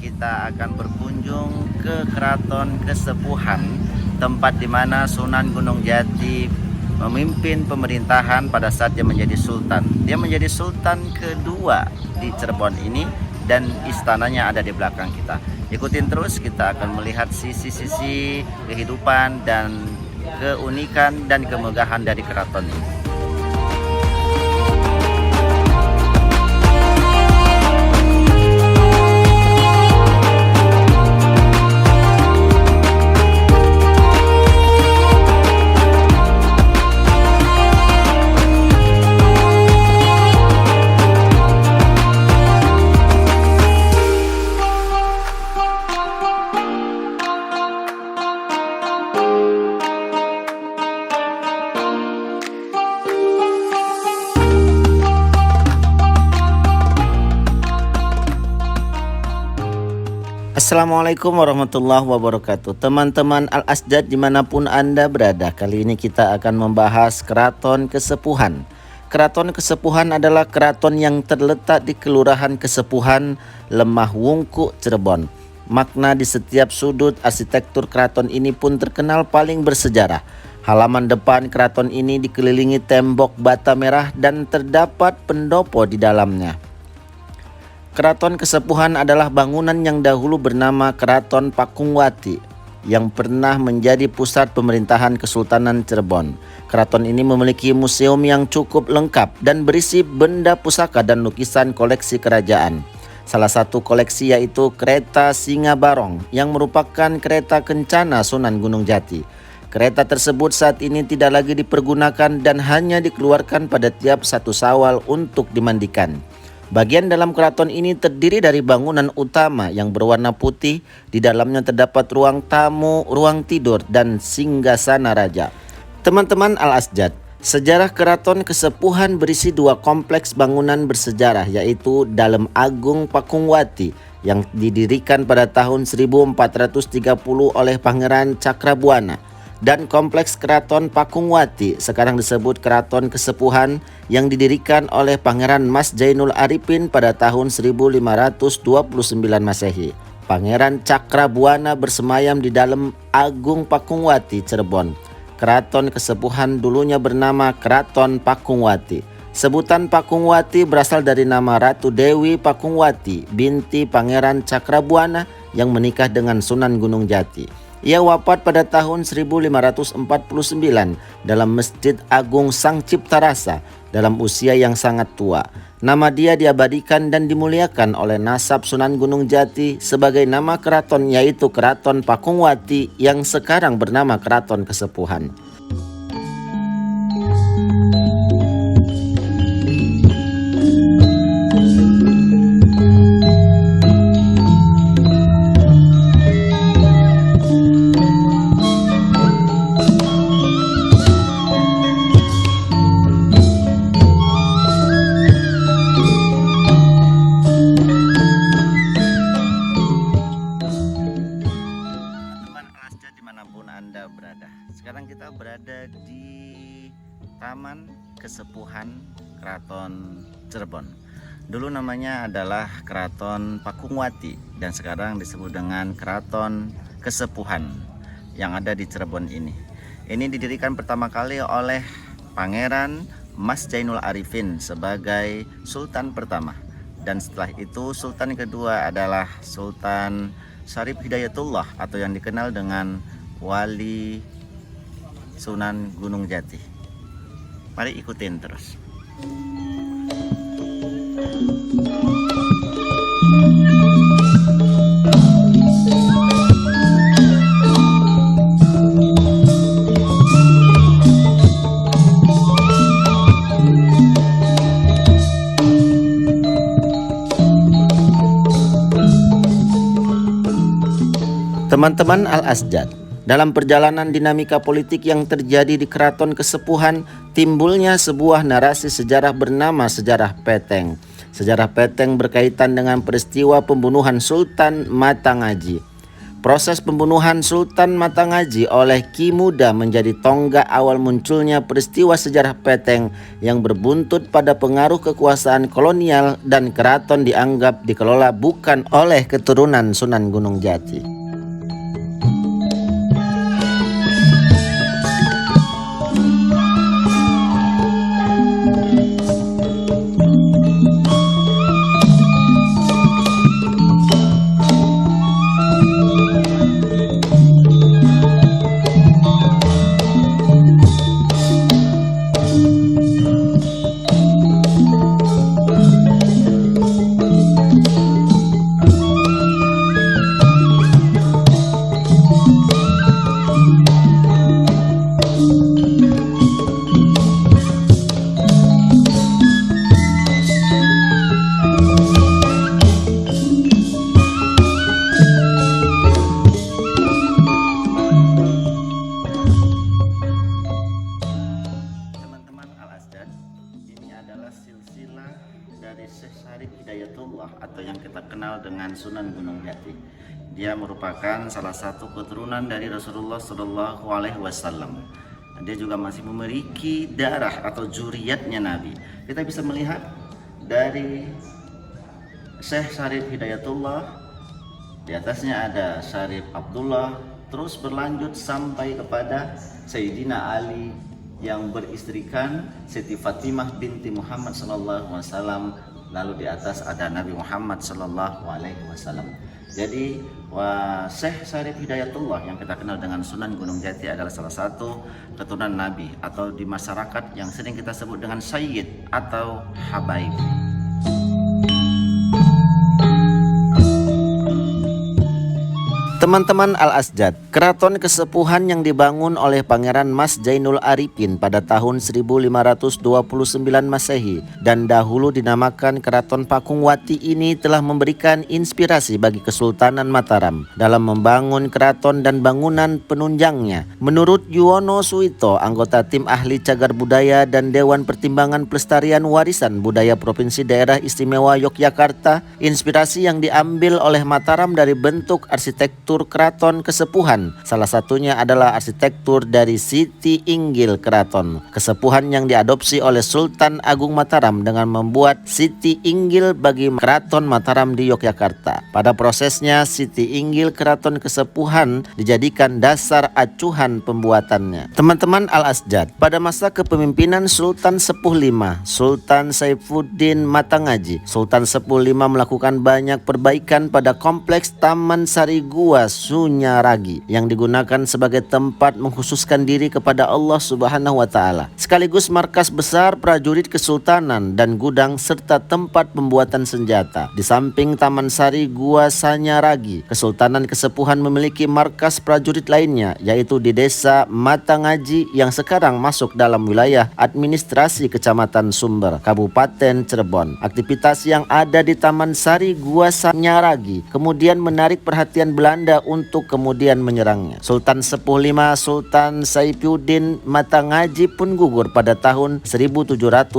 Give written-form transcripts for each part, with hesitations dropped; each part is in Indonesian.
kita akan berkunjung ke Keraton Kesepuhan, tempat di mana Sunan Gunung Jati memimpin pemerintahan pada saat dia menjadi sultan. Dia menjadi sultan kedua di Cirebon ini dan istananya ada di belakang kita. Ikutin terus, kita akan melihat sisi-sisi kehidupan dan keunikan dan kemegahan dari keraton ini. Assalamualaikum warahmatullahi wabarakatuh. Teman-teman Al-Asjad dimanapun Anda berada, kali ini kita akan membahas Keraton Kesepuhan. Keraton Kesepuhan adalah keraton yang terletak di Kelurahan Kesepuhan, Lemah Wungkuk, Cirebon. Makna di setiap sudut arsitektur keraton ini pun terkenal paling bersejarah. Halaman depan keraton ini dikelilingi tembok bata merah dan terdapat pendopo di dalamnya. Keraton Kesepuhan adalah bangunan yang dahulu bernama Keraton Pakungwati yang pernah menjadi pusat pemerintahan Kesultanan Cirebon. Keraton ini memiliki museum yang cukup lengkap dan berisi benda pusaka dan lukisan koleksi kerajaan. Salah satu koleksi yaitu kereta Singa Barong yang merupakan kereta kencana Sunan Gunung Jati. Kereta tersebut saat ini tidak lagi dipergunakan dan hanya dikeluarkan pada tiap 1 Syawal untuk dimandikan. Bagian dalam keraton ini terdiri dari bangunan utama yang berwarna putih. Di dalamnya terdapat ruang tamu, ruang tidur, dan singgasana raja. Teman-teman Al-Asjad, sejarah Keraton Kesepuhan berisi 2 kompleks bangunan bersejarah, yaitu Dalem Agung Pakungwati yang didirikan pada tahun 1430 oleh Pangeran Cakrabuana, dan kompleks Keraton Pakungwati, sekarang disebut Keraton Kesepuhan, yang didirikan oleh Pangeran Mas Jainul Arifin pada tahun 1529 Masehi. Pangeran Cakrabuana bersemayam di Dalem Agung Pakungwati, Cirebon. Keraton Kesepuhan dulunya bernama Keraton Pakungwati. Sebutan Pakungwati berasal dari nama Ratu Dewi Pakungwati, binti Pangeran Cakrabuana yang menikah dengan Sunan Gunung Jati. Ia wafat pada tahun 1549 dalam Masjid Agung Sang Ciptarasa dalam usia yang sangat tua. Nama dia diabadikan dan dimuliakan oleh nasab Sunan Gunung Jati sebagai nama keraton, yaitu Keraton Pakungwati yang sekarang bernama Keraton Kesepuhan. Dimanapun Anda berada, sekarang kita berada di Taman Kesepuhan Keraton Cirebon. Dulu namanya adalah Keraton Pakungwati dan sekarang disebut dengan Keraton Kesepuhan yang ada di Cirebon ini. Ini didirikan pertama kali oleh Pangeran Mas Jainul Arifin sebagai Sultan pertama, dan setelah itu Sultan kedua adalah Sultan Syarif Hidayatullah atau yang dikenal dengan Wali Sunan Gunung Jati. Mari ikutin terus. Teman-teman Al-Asjad, dalam perjalanan dinamika politik yang terjadi di Keraton Kesepuhan, timbulnya sebuah narasi sejarah bernama Sejarah Peteng. Sejarah Peteng berkaitan dengan peristiwa pembunuhan Sultan Matangaji. Proses pembunuhan Sultan Matangaji oleh Ki Muda menjadi tonggak awal munculnya peristiwa sejarah Peteng yang berbuntut pada pengaruh kekuasaan kolonial dan keraton dianggap dikelola bukan oleh keturunan Sunan Gunung Jati. Silsilah dari Syekh Syarif Hidayatullah atau yang kita kenal dengan Sunan Gunung Jati. Dia merupakan salah satu keturunan dari Rasulullah Shallallahu Alaihi Wasallam. Dia juga masih memiliki darah atau zuriatnya Nabi. Kita bisa melihat dari Syekh Syarif Hidayatullah, di atasnya ada Syarif Abdullah, terus berlanjut sampai kepada Sayyidina Ali yang beristrikan Siti Fatimah binti Muhammad sallallahu alaihi wasallam, lalu di atas ada Nabi Muhammad sallallahu alaihi wasallam. Jadi Syekh Syarif Hidayatullah yang kita kenal dengan Sunan Gunung Jati adalah salah satu keturunan Nabi atau di masyarakat yang sering kita sebut dengan Sayyid atau Habaib. Teman-teman Al-Asjad, keraton kesepuhan yang dibangun oleh Pangeran Mas Jainul Arifin pada tahun 1529 Masehi dan dahulu dinamakan Keraton Pakungwati ini telah memberikan inspirasi bagi Kesultanan Mataram dalam membangun keraton dan bangunan penunjangnya. Menurut Yuwono Suwito, anggota tim ahli cagar budaya dan Dewan Pertimbangan Pelestarian Warisan Budaya Provinsi Daerah Istimewa Yogyakarta, inspirasi yang diambil oleh Mataram dari bentuk arsitektur keraton kesepuhan. Salah satunya adalah arsitektur dari Siti Inggil Keraton Kesepuhan yang diadopsi oleh Sultan Agung Mataram dengan membuat Siti Inggil bagi Keraton Mataram di Yogyakarta. Pada prosesnya, Siti Inggil Keraton Kesepuhan dijadikan dasar acuhan pembuatannya. Teman-teman Al-Asjad, pada masa kepemimpinan Sultan Sepuh V, Sultan Saifuddin Matangaji, Sultan Sepuh V melakukan banyak perbaikan pada kompleks Taman Sari Gua Sunyaragi yang digunakan sebagai tempat mengkhususkan diri kepada Allah Subhanahu wa Ta'ala, sekaligus markas besar prajurit kesultanan dan gudang serta tempat pembuatan senjata. Di samping Taman Sari Gua Sanyaragi, Kesultanan Kesepuhan memiliki markas prajurit lainnya, yaitu di Desa Matangaji yang sekarang masuk dalam wilayah administrasi Kecamatan Sumber, Kabupaten Cirebon. Aktivitas yang ada di Taman Sari Gua Sanyaragi kemudian menarik perhatian Belanda untuk kemudian menyerangnya. Sultan Sepuh V, Sultan Saifuddin Matangaji pun gugur pada tahun 1786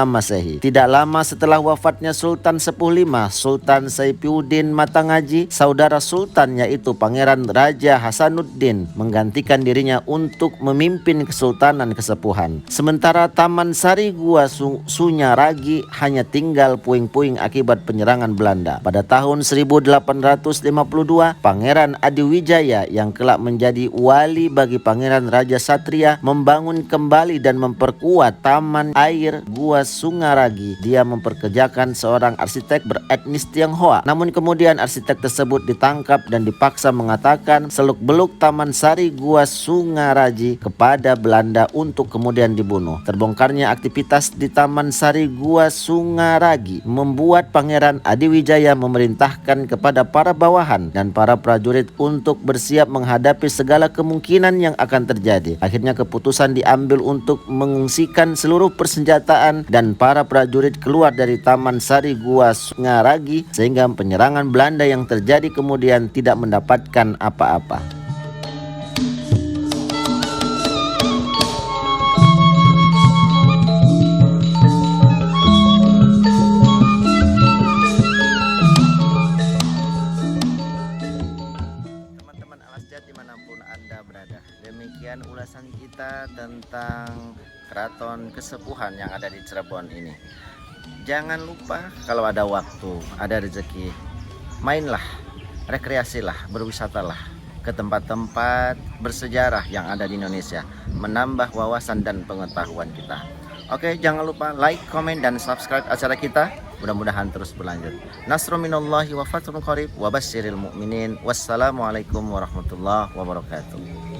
Masehi. Tidak lama setelah wafatnya Sultan Sepuh V, Sultan Saifuddin Matangaji, saudara sultan yaitu Pangeran Raja Hasanuddin menggantikan dirinya untuk memimpin Kesultanan Kesepuhan. Sementara Taman Sari Gua Sunyaragi hanya tinggal puing-puing akibat penyerangan Belanda. Pada tahun 1852, Pangeran Adiwijaya yang kelak menjadi wali bagi Pangeran Raja Satria membangun kembali dan memperkuat Taman Air Gua Sungaragi. Dia memperkerjakan seorang arsitek beretnis Tionghoa. Namun kemudian arsitek tersebut ditangkap dan dipaksa mengatakan seluk-beluk Taman Sari Gua Sungaragi kepada Belanda untuk kemudian dibunuh. Terbongkarnya aktivitas di Taman Sari Gua Sungaragi membuat Pangeran Adiwijaya memerintahkan kepada para bawahan dan para prajurit untuk bersiap menghadapi segala kemungkinan yang akan terjadi. Akhirnya keputusan diambil untuk mengungsikan seluruh persenjataan dan para prajurit keluar dari Taman Sari Gua Sungaragi sehingga penyerangan Belanda yang terjadi kemudian tidak mendapatkan apa-apa. Sekian ulasan kita tentang Keraton Kesepuhan yang ada di Cirebon ini. Jangan lupa kalau ada waktu, ada rezeki, mainlah, rekreasilah, berwisatalah ke tempat-tempat bersejarah yang ada di Indonesia, menambah wawasan dan pengetahuan kita. Oke, jangan lupa like, komen, dan subscribe acara kita. Mudah-mudahan terus berlanjut. Nasrun minallahi wa fathun qarib wa basyiril mu'minin. Wassalamualaikum warahmatullahi wabarakatuh.